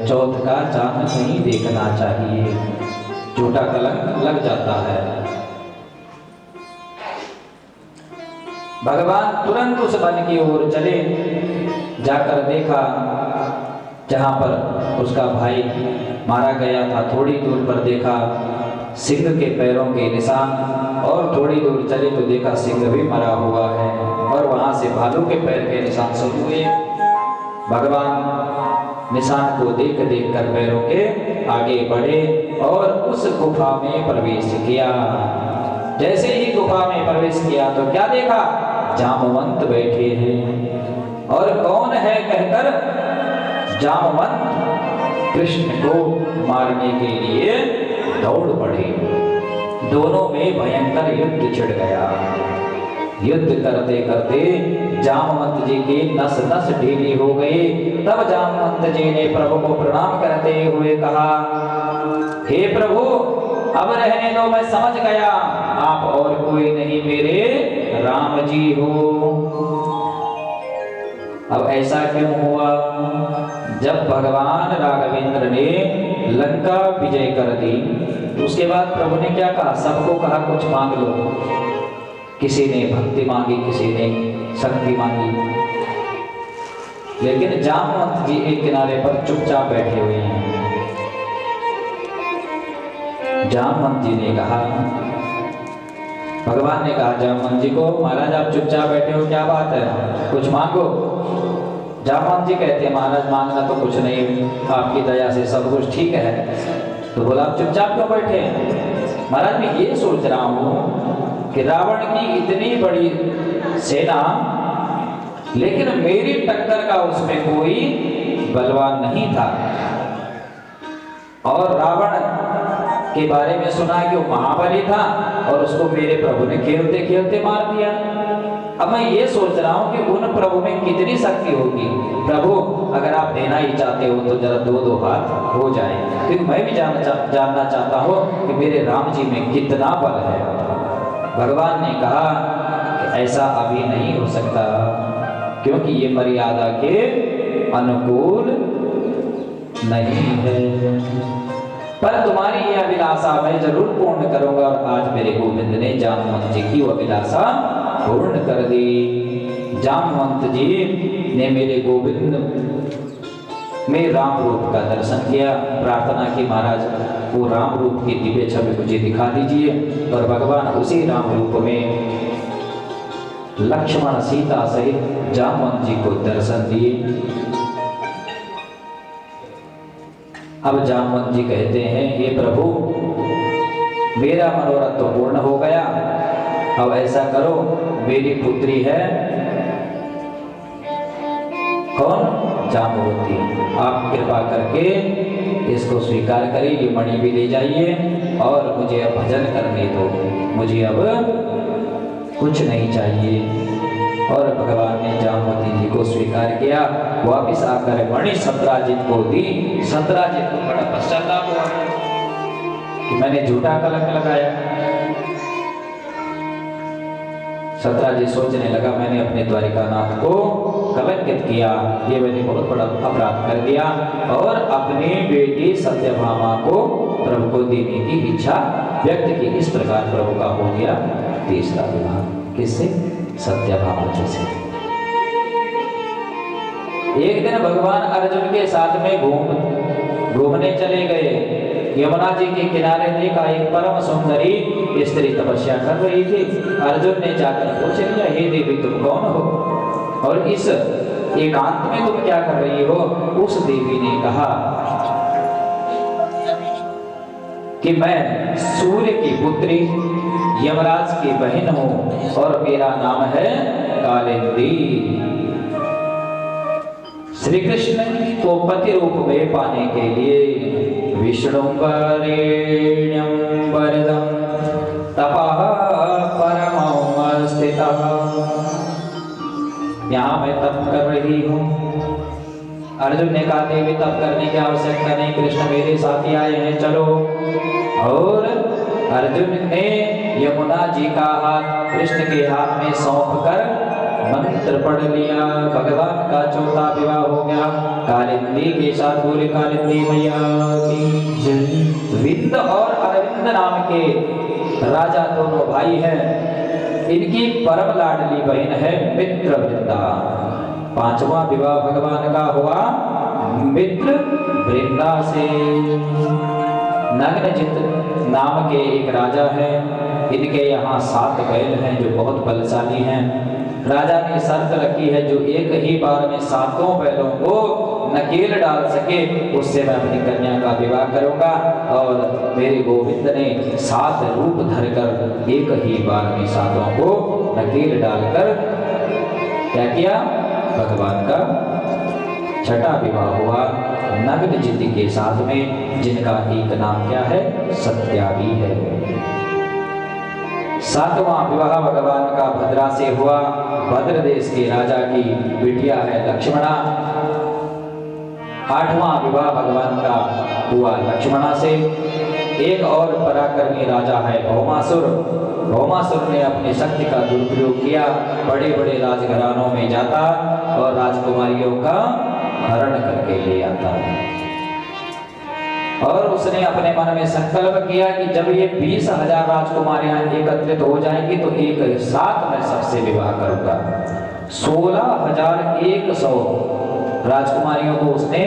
चौथ का चांद नहीं देखना चाहिए, झूठा कलंक लग जाता है। भगवान तुरंत उस वन की ओर चले, जाकर देखा जहां पर उसका भाई मारा गया था, थोड़ी दूर पर देखा सिंह के पैरों के निशान, और थोड़ी दूर चले तो देखा सिंह भी मरा हुआ है, और वहां से भालू के पैर के निशान शुरू हुए। भगवान निशान को देख देख कर पैरों के आगे बढ़े और उस गुफा में प्रवेश किया। जैसे ही गुफा में प्रवेश किया तो क्या देखा, जामवंत बैठे हैं, और कौन है कहकर जामवंत कृष्ण को मारने के लिए दौड़ पड़े। दोनों में भयंकर युद्ध छिड़ गया। युद्ध करते करते जामवंत जी की नस नस ढीली हो गई। तब जामवंत जी ने प्रभु को प्रणाम करते हुए कहा, हे प्रभु, अब रहने दो, मैं समझ गया आप और कोई नहीं, मेरे राम जी हो। अब ऐसा क्यों हुआ? जब भगवान राघवेंद्र ने लंका विजय कर दी, उसके बाद प्रभु ने क्या कहा, सबको कहा कुछ मांग लो। किसी ने भक्ति मांगी, किसी ने शक्ति मांगी, लेकिन जामवंत जी एक किनारे पर चुपचाप बैठे हुए हैं। जामवंत जी ने कहा, भगवान ने कहा जामवंत जी को, महाराज आप चुपचाप बैठे हो, क्या बात है, कुछ मांगो। जामवंत जी कहते हैं, महाराज मांगना तो कुछ नहीं, आपकी दया से सब कुछ ठीक है। तो बोला आप चुपचाप क्यों बैठे हैं? महाराज मैं ये सोच रहा हूं कि रावण की इतनी बड़ी सेना, लेकिन मेरी टक्कर का उसमें कोई बलवान नहीं था, और रावण के बारे में सुना कि वो महाबली था और उसको मेरे प्रभु ने खेलते खेलते मार दिया। अब मैं ये सोच रहा हूं कि उन प्रभु में कितनी शक्ति होगी। प्रभु अगर आप देना ही चाहते हो तो जरा दो दो हाथ हो जाए, क्योंकि मैं भी जानना चाहता हूं कि मेरे राम जी में कितना बल है। भगवान ने कहा कि ऐसा अभी नहीं हो सकता, क्योंकि ये मर्यादा के अनुकूल नहीं है, पर तुम्हारी यह अभिलाषा मैं जरूर पूर्ण करूंगा। और आज मेरे गोविंद ने जामवंत जी की वो अभिलाषा पूर्ण कर दी। जामवंत जी ने मेरे गोविंद में राम रूप का दर्शन किया, प्रार्थना की महाराज वो राम रूप की दिव्य छवि मुझे दिखा दीजिए, और भगवान उसी राम रूप में लक्ष्मण सीता सहित जामवंत जी को दर्शन दिए। अब जामवंत जी कहते हैं, हे प्रभु मेरा मनोरथ तो पूर्ण हो गया, अब ऐसा करो, मेरी पुत्री है कौन, जाम्बवती, आप कृपा करके इसको स्वीकार करिए, ये मणि भी ले जाइए और मुझे अब भजन करने दो, मुझे अब कुछ नहीं चाहिए। और भगवान ने जाम्बवती जी को स्वीकार किया। वापिस आकर मणि सत्राजित को दी। सत्राजित को बड़ा पश्चाताप हुआ कि मैंने झूठा कलंक लगाया। सत्राजित सोचने लगा, मैंने अपने द्वारिकानाथ को कलंकित किया, ये मैंने बहुत बड़ा अपराध कर दिया, और अपनी बेटी सत्यभामा को प्रभु को देने की इच्छा व्यक्त की। इस प्रकार प्रभु का हो गया तीसरा विवाह। किससे? सत्यभामा जी से। एक दिन भगवान अर्जुन के साथ में घूमने चले गए। यमुना जी के किनारे देखा एक परम सुंदरी स्त्री तपस्या कर रही थी। अर्जुन ने जाकर पूछ लिया, हे देवी तुम कौन हो और इस एकांत में तुम क्या कर रही हो? उस देवी ने कहा कि मैं सूर्य की पुत्री यमराज की बहन हूं और मेरा नाम है कालिंदी। श्री कृष्ण को पति रूप में पाने के लिए विष्णु वरेण्यं वरदं तपः परमं स्थितः, यहाँ मैं तप कर रही हूँ। अर्जुन ने कहा, देवी तप करने की आवश्यकता नहीं, कृष्ण मेरे साथी आए हैं, चलो। और अर्जुन ने यमुना जी का हाथ कृष्ण के हाथ में सौंप कर मंत्र पढ़ लिया, भगवान का चौथा विवाह हो गया। कालिंदी के साथ बोले कालिंदी मैया की जय। विंद और अरविंद नाम के राजा दोनों भाई हैं। इनकी परम लाडली बहन है मित्रवृंदा। पांचवा विवाह भगवान का हुआ मित्रवृंदा से। नग्नजित नाम के एक राजा है। इनके यहाँ 7 बैल हैं जो बहुत बलशाली हैं। राजा ने शर्त रखी है जो एक ही बार में 7 बैलों को नकेल डाल सके उससे मैं अपनी कन्या का विवाह करूंगा। और मेरे गोविंद ने 7 रूप धरकर एक ही बार में 7 को नकेल डालकर क्या किया, भगवान का छठा विवाह हुआ नग्नजित के साथ में, जिनका एक नाम क्या है, सत्या भी है। 7वां विवाह भगवान का भद्रा से हुआ। भद्र देश के राजा की बिटिया है लक्ष्मणा। 8वां विवाह भगवान का हुआ लक्ष्मणा से। एक और पराक्रमी राजा है भौमासुर। भौमासुर ने अपनी शक्ति का दुरुपयोग किया, बड़े बड़े राजघरानों में जाता और राजकुमारियों का हरण करके ले आता है। और उसने अपने मन में संकल्प किया कि जब ये 20,000 राजकुमारियां एकत्रित हो जाएंगी तो एक साथ मैं सबसे विवाह करूंगा। 16,100 राजकुमारियों को उसने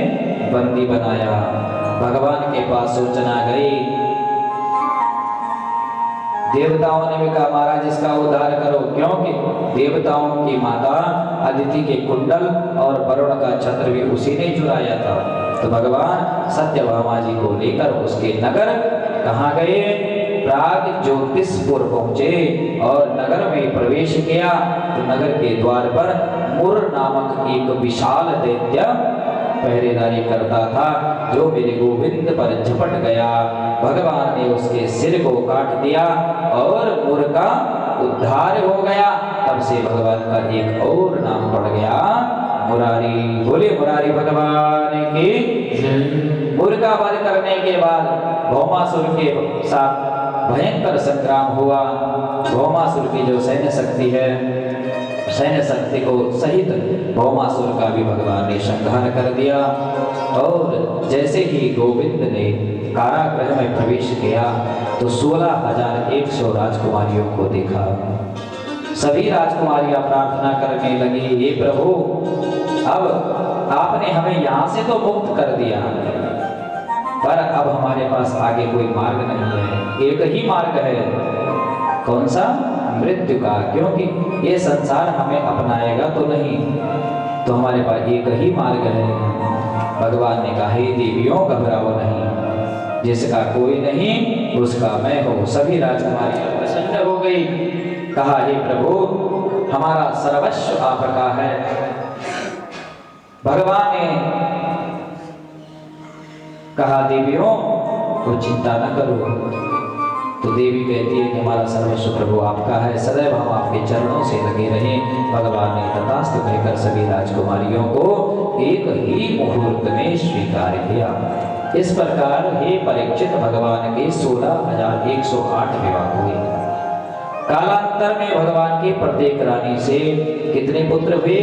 बंदी बनाया। भगवान के पास सूचना गई। देवताओं ने भी कहा महाराज इसका उद्धार करो, क्योंकि देवताओं की माता अदिति के कुंडल और वरुण का छत्र भी उसी ने चुराया था। तो भगवान सत्यभामा जी को लेकर उसके नगर कहाँ गए, प्राग ज्योतिषपुर पहुंचे और नगर में प्रवेश किया। तो नगर के द्वार पर मुर नामक एक विशाल दैत्य पहरेदारी करता था, जो मेरे गोविंद पर झपट गया। भगवान ने उसके सिर को काट दिया और मुर का उद्धार हो गया। तब से भगवान का एक और नाम पड़ गया मुरारी। बोले मुरारी भगवान की। मुर का वध करने के बाद भौमासुर के साथ भयंकर संग्राम हुआ। भौमासुर की जो सैन्य शक्ति है, सैन्य शक्ति को सहित भौमासुर का भी भगवान ने संहार कर दिया। और जैसे ही गोविंद ने कारागृह में प्रवेश किया तो 16,100 राजकुमारियों को देखा। सभी राजकुमारियां प्रार्थना करने लगी, हे प्रभु अब आपने हमें यहाँ से तो मुक्त कर दिया, पर अब हमारे पास आगे कोई मार्ग नहीं है। एक ही मार्ग है, कौन सा, मृत्यु का, क्योंकि ये संसार हमें अपनाएगा तो नहीं, तो हमारे पास एक ही मार्ग है। भगवान ने कहा हे देवियों घबराओ नहीं, जिसका कोई नहीं उसका मैं हूँ। सभी राजकुमारियां प्रसन्न हो गई। कहा हे प्रभु हमारा सर्वस्व आपका है। भगवान ने कहा देवियों तो चिंता न करो। तो देवी कहती है कि हमारा सर्वस्व प्रभु आपका है, सदैव हम आपके चरणों से लगे रहें। भगवान ने तथास्तु कहकर सभी राजकुमारियों को एक ही मुहूर्त में स्वीकार किया। इस प्रकार हे परीक्षित भगवान के 16,108 विवाह हुए। कालांतर में भगवान की प्रत्येक रानी से कितने पुत्र हुए,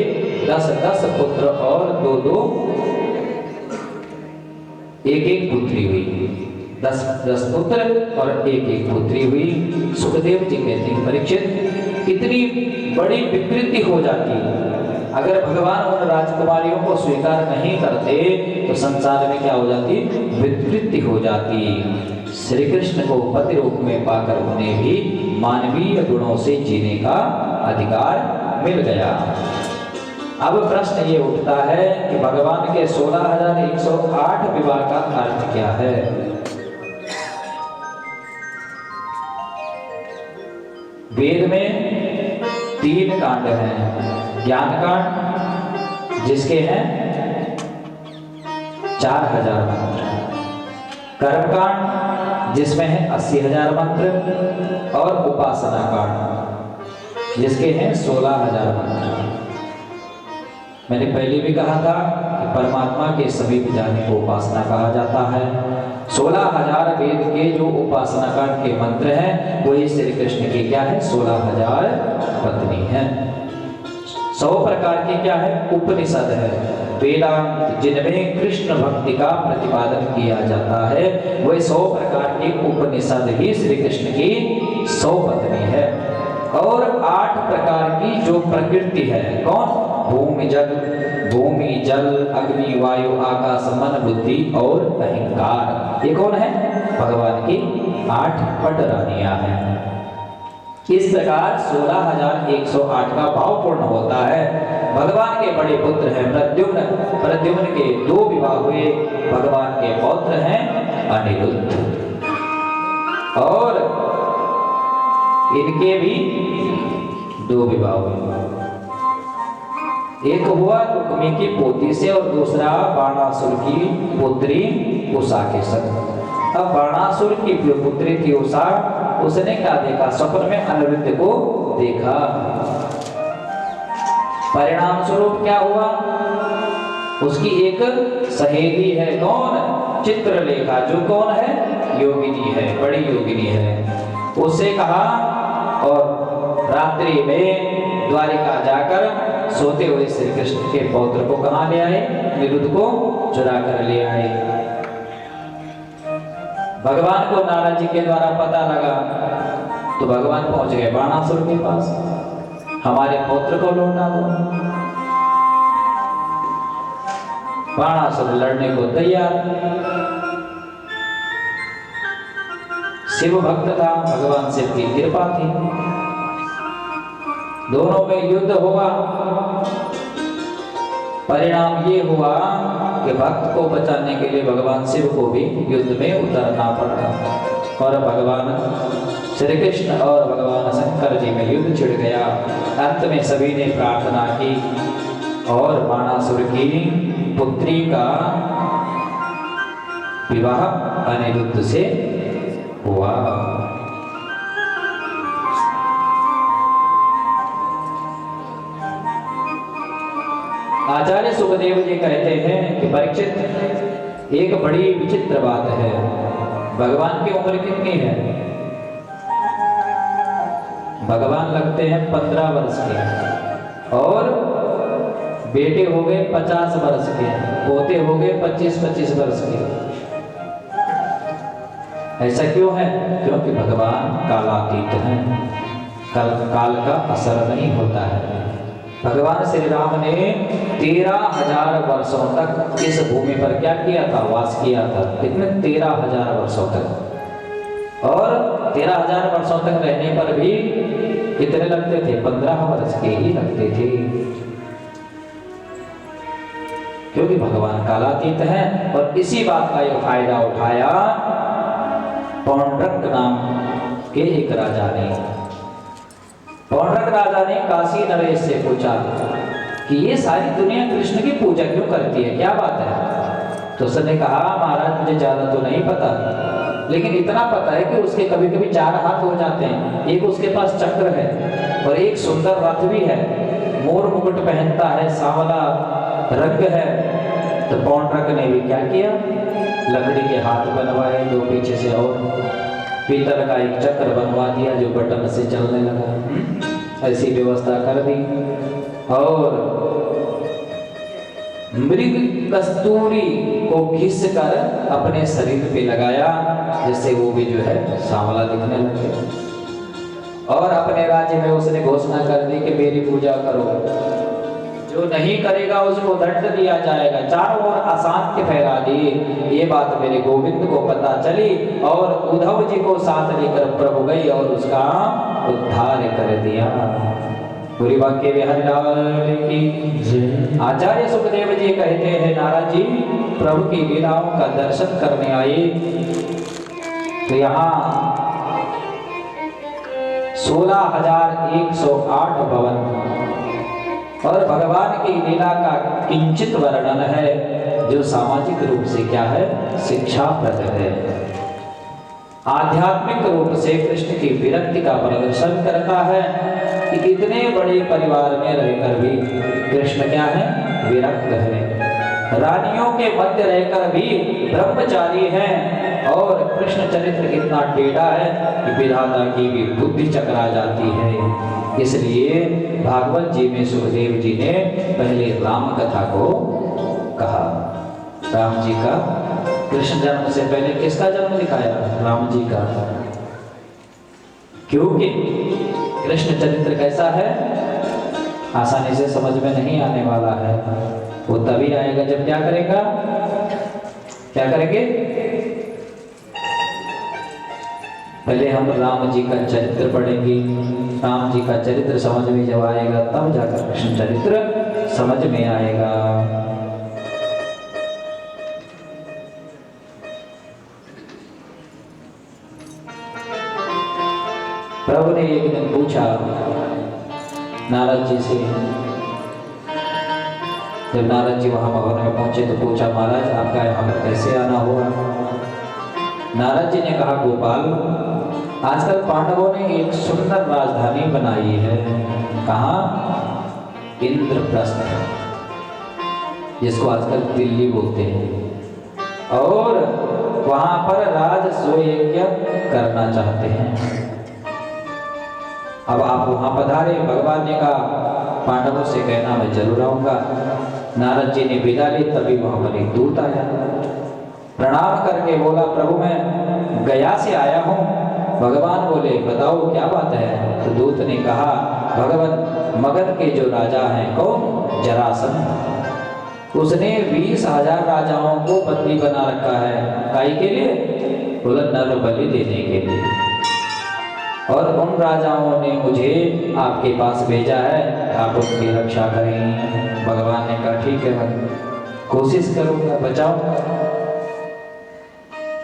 10-10 पुत्र और 2-2 एक पुत्री हुई। 10 पुत्र और एक पुत्री हुई। सुखदेव जी कहते हैं परीक्षित कितनी बड़ी विकृति हो जाती। अगर भगवान उन राजकुमारियों को स्वीकार नहीं करते तो संसार में क्या हो जाती, विकृति हो जाती। श्री कृष्ण को पति रूप में पाकर उन्हें भी मानवीय गुणों से जीने का अधिकार मिल गया। अब प्रश्न ये उठता है कि भगवान के 16,108 विवाह का अर्थ क्या है। वेद में 3 कांड हैं। ज्ञान कांड जिसके हैं 4,000 मंत्र, कर्म कांड जिसमें है 80,000 मंत्र और उपासना कांड जिसके हैं 16,000 मंत्र। मैंने पहले भी कहा था कि परमात्मा के समीप जाने को उपासना कहा जाता है। 16,000 वेद के जो उपासना कांड के मंत्र हैं वही श्री कृष्ण की क्या है, 16,000 पत्नी हैं। 100 प्रकार के क्या है उपनिषद है, वेदांत जिनमें कृष्ण भक्ति का प्रतिपादन किया जाता है, वह 100 प्रकार के उपनिषद ही श्री कृष्ण की 100 पत्नी है। और 8 प्रकार की जो प्रकृति है, कौन? भूमि जल अग्नि वायु आकाश मन बुद्धि और अहंकार, ये कौन है? भगवान की 8 पटरानियां हैं। इस प्रकार 16,108 का भाव पूर्ण होता है। भगवान के बड़े पुत्र हैं प्रद्युम्न के 2 विवाह हुए, भगवान के पौत्र हैं अनिरुद्ध, और इनके भी 2 विवाह हुए। एक हुआ रुक्मी की पोती से और दूसरा बाणासुर की पुत्री उषा के संग। अब बाणासुर की पुत्री थी उषा, उसने क्या देखा? स्वप्न में अनिरुद्ध को देखा। परिणाम स्वरूप क्या हुआ? उसकी एक सहेली है, कौन? चित्रलेखा, जो कौन है? योगिनी है, बड़ी योगिनी है। उससे कहा और रात्रि में द्वारिका जाकर सोते हुए श्री कृष्ण के पौत्र को कहां ले आए? अनिरुद्ध को चुरा कर ले आए। भगवान को नारद जी के द्वारा पता लगा तो भगवान पहुंच गए बाणासुर के पास, हमारे पौत्र को लौटा दो। बाणासुर लड़ने को तैयार, शिव भक्त था, भगवान शिव की कृपा थी। दोनों में युद्ध हुआ। परिणाम ये हुआ कि भक्त को बचाने के लिए भगवान शिव को भी युद्ध में उतरना पड़ा, और भगवान श्री कृष्ण और भगवान शंकर जी में युद्ध छिड़ गया। अंत में सभी ने प्रार्थना की और बाणासुर की पुत्री का विवाह अनिरुद्ध से हुआ। आचार्य सुखदेव जी कहते हैं कि परीक्षित, एक बड़ी विचित्र बात है, भगवान की उम्र कितनी है? भगवान लगते हैं 15 वर्ष के, और बेटे हो गए 50 वर्ष के, पोते हो गए 25-25 वर्ष के। ऐसा क्यों है? क्योंकि भगवान कालातीत हैं, काल का असर नहीं होता है। भगवान श्री राम ने 13,000 वर्षों तक इस भूमि पर क्या किया था? वास किया था। कितने? 13,000 वर्षों तक। और 13,000 वर्षों तक रहने पर भी कितने लगते थे? 15 वर्ष के ही लगते थे, क्योंकि भगवान कालातीत हैं। और इसी बात का ये फायदा उठाया पौंड्रक नाम के एक राजा ने। पौंड्रक राजा ने काशी नरेश से पूछा कि ये सारी दुनिया कृष्ण की पूजा क्यों करती है, क्या बात है? तो उसने कहा, महाराज मुझे ज्यादा तो नहीं पता, लेकिन इतना पता है कि उसके कभी कभी 4 हाथ हो जाते हैं, एक उसके पास चक्र है और एक सुंदर रथ भी है, मोर मुकुट पहनता है, सांवला रंग है। तो पौंड्रक ने भी क्या किया? लकड़ी के हाथ बनवाए 2 पीछे से, और पीतल का एक चक्र बनवा दिया जो बटन से चलने लगा। ऐसी व्यवस्था कर दी, और मृग कस्तूरी को घिस कर अपने शरीर पे लगाया, जिससे वो भी जो है सांवला दिखने लगे। और अपने राज्य में उसने घोषणा कर दी कि मेरी पूजा करो, जो नहीं करेगा उसको दंड दिया जाएगा। चारों ओर अशांति फैला दी। ये बात मेरे गोविंद को पता चली, और उद्धव जी को साथ लेकर प्रभु गई और उसका उद्धार कर दिया। पूरी वाक्य विहारी लाल की। आचार्य सुखदेव जी कहते हैं, नारद जी प्रभु की लीलाओं का दर्शन करने आए, तो यहाँ 16,108 भवन और भगवान की लीला का किंचित वर्णन है, जो सामाजिक रूप से क्या है? शिक्षाप्रद है। आध्यात्मिक रूप से कृष्ण की विरक्ति का प्रदर्शन करता है कि इतने बड़े परिवार में रहकर भी कृष्ण क्या है? विरक्त है। रानियों के मध्य रहकर भी ब्रह्मचारी हैं, और कृष्ण चरित्र इतना टेढ़ा है कि विधाता की भी बुद्धि चकरा जाती है। इसलिए भागवत जी में सुखदेव जी ने पहले राम कथा को कहा। राम जी का कृष्ण जन्म से पहले किसका जन्म दिखाया? राम जी का। क्योंकि कृष्ण चरित्र कैसा है, आसानी से समझ में नहीं आने वाला है। वो तभी आएगा जब क्या करेगा, क्या करेंगे? पहले हम राम जी का चरित्र पढ़ेंगे। राम जी का चरित्र समझ में जब आएगा तब जाकर कृष्ण चरित्र समझ में आएगा। प्रभु ने एक दिन पूछा नारद जी से, जब नारद जी वहां भवन में पहुंचे तो पूछा, महाराज आपका यहाँ पर कैसे आना हुआ? नारद जी ने कहा, गोपाल, आजकल पांडवों ने एक सुंदर राजधानी बनाई है। कहाँ? इंद्रप्रस्थ, जिसको आजकल दिल्ली बोलते हैं, और वहां पर राजसूय यज्ञ करना चाहते हैं। अब आप वहां पधारे। भगवान ने कहा, पांडवों से कहना मैं जरूर आऊंगा। नारद जी ने विदा ली, तभी वहां पर एक दूत आया। प्रणाम करके बोला, प्रभु मैं गया से आया हूँ। भगवान बोले, बताओ क्या बात है? तो दूत ने कहा, भगवान मगध के जो राजा हैं, कौन? जरासंध, उसने 20,000 राजाओं को बंदी बना रखा है। काहे के लिए? बोला नर बलि देने के लिए। और उन राजाओं ने मुझे आपके पास भेजा है, आप उनकी रक्षा करें। भगवान ने कहा, ठीक है, मैं कोशिश करूंगा, बचाओ।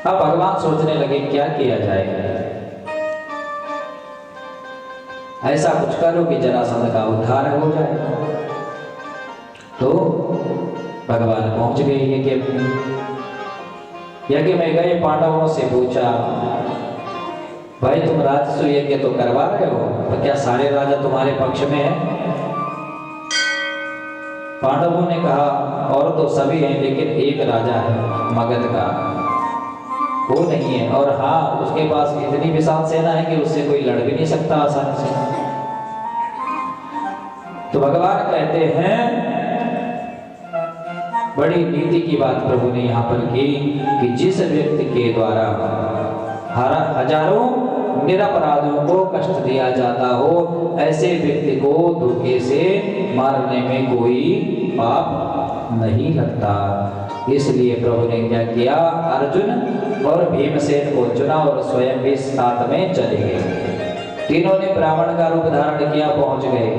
अब भगवान सोचने लगे क्या किया जाए। ऐसा कुछ करो कि जरासंध का उद्धार हो जाए। तो भगवान पहुंच गए यज्ञ में। यज्ञ में गए, पांडवों से पूछा, भाई तुम राजसूय यज्ञ तो करवा रहे हो, तो क्या सारे राजा तुम्हारे पक्ष में हैं? पांडवों ने कहा, और तो सभी हैं, लेकिन एक राजा है मगध का, वो नहीं है। और हाँ, उसके पास इतनी विशाल सेना है कि उससे कोई लड़ भी नहीं सकता आसानी से। तो भगवान कहते हैं, बड़ी नीति की बात प्रभु ने यहाँ पर की कि जिस व्यक्ति के द्वारा हजारों निरपराधियों को कष्ट दिया जाता हो, ऐसे व्यक्ति को धोखे से मारने में कोई पाप नहीं लगता। इसलिए प्रभु ने क्या किया, अर्जुन और भीमसेन को चुना और स्वयं भी साथ में चले गए। तीनों ने ब्राह्मण का रूप धारण किया, पहुंच गए।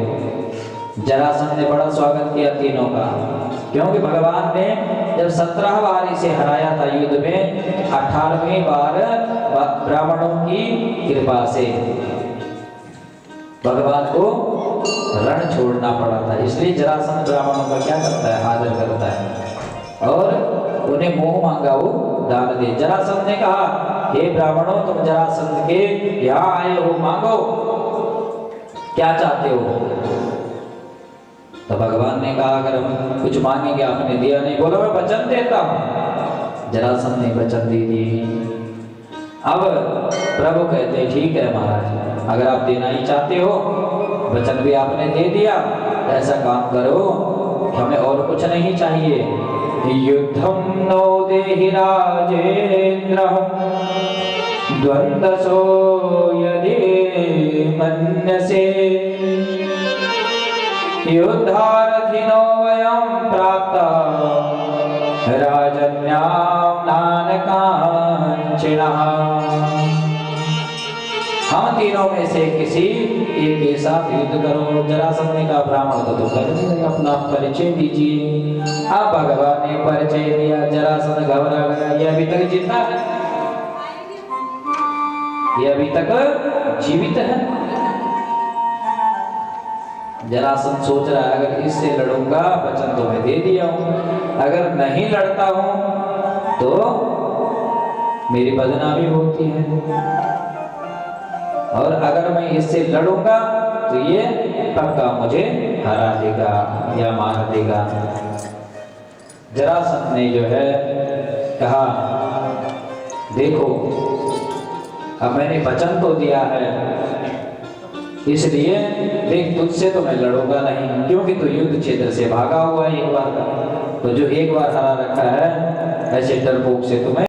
जरासंध ने बड़ा स्वागत किया तीनों का, क्योंकि भगवान ने जब 17 बार इसे हराया था युद्ध में, 18वीं बार ब्राह्मणों की कृपा से भगवान को रण छोड़ना पड़ा था। इसलिए जरासंध ब्राह्मणों का क्या करता है, आदर करता है और उन्हें मोह मांगा वो दान दे। जरासंध ने कहा, हे ब्राह्मणों, तुम जरासंध के यहाँ आए हो, मांगो, क्या चाहते हो? तो भगवान ने कहा, अगर हम कुछ मांगेंगे, आपने दिया नहीं। बोलो मैं वचन देता हूं। जरासंध ने वचन दे दिए। अब प्रभु कहते, ठीक है महाराज, अगर आप देना ही चाहते हो, वचन भी आपने दे दिया, ऐसा काम करो कि हमें और कुछ नहीं चाहिए। युद्धम नो देहि राजेंद्र द्वंद्वसो यदि मन्यसे युद्धारथिनो वयं प्राप्ता राजन्यां नानकांक्षिणः। हम तीनों में से किसी एक के साथ युद्ध करो। जरासंध ने कहा, ब्राह्मण को तो कर दिया, अपना परिचय दीजिए। अब भगवान ने परिचय दिया। जरासंध घबरा गया, ये अभी तक जिंदा है, ये अभी तक जीवित है। जरासंध सोच रहा है, अगर इससे लड़ूंगा, वचन तो मैं दे दिया हूं, अगर नहीं लड़ता हूं तो मेरी बदनामी होती है, और अगर मैं इससे लड़ूंगा तो ये पक्का मुझे हरा देगा या मार देगा। जरासंध ने जो है कहा, देखो अब मैंने वचन तो दिया है, इसलिए देख तुझसे तो मैं लड़ूंगा नहीं, क्योंकि तू युद्ध क्षेत्र से भागा हुआ है एक बार का, तो जो एक बार हरा रखा है ऐसे डरपोक से तुम्हें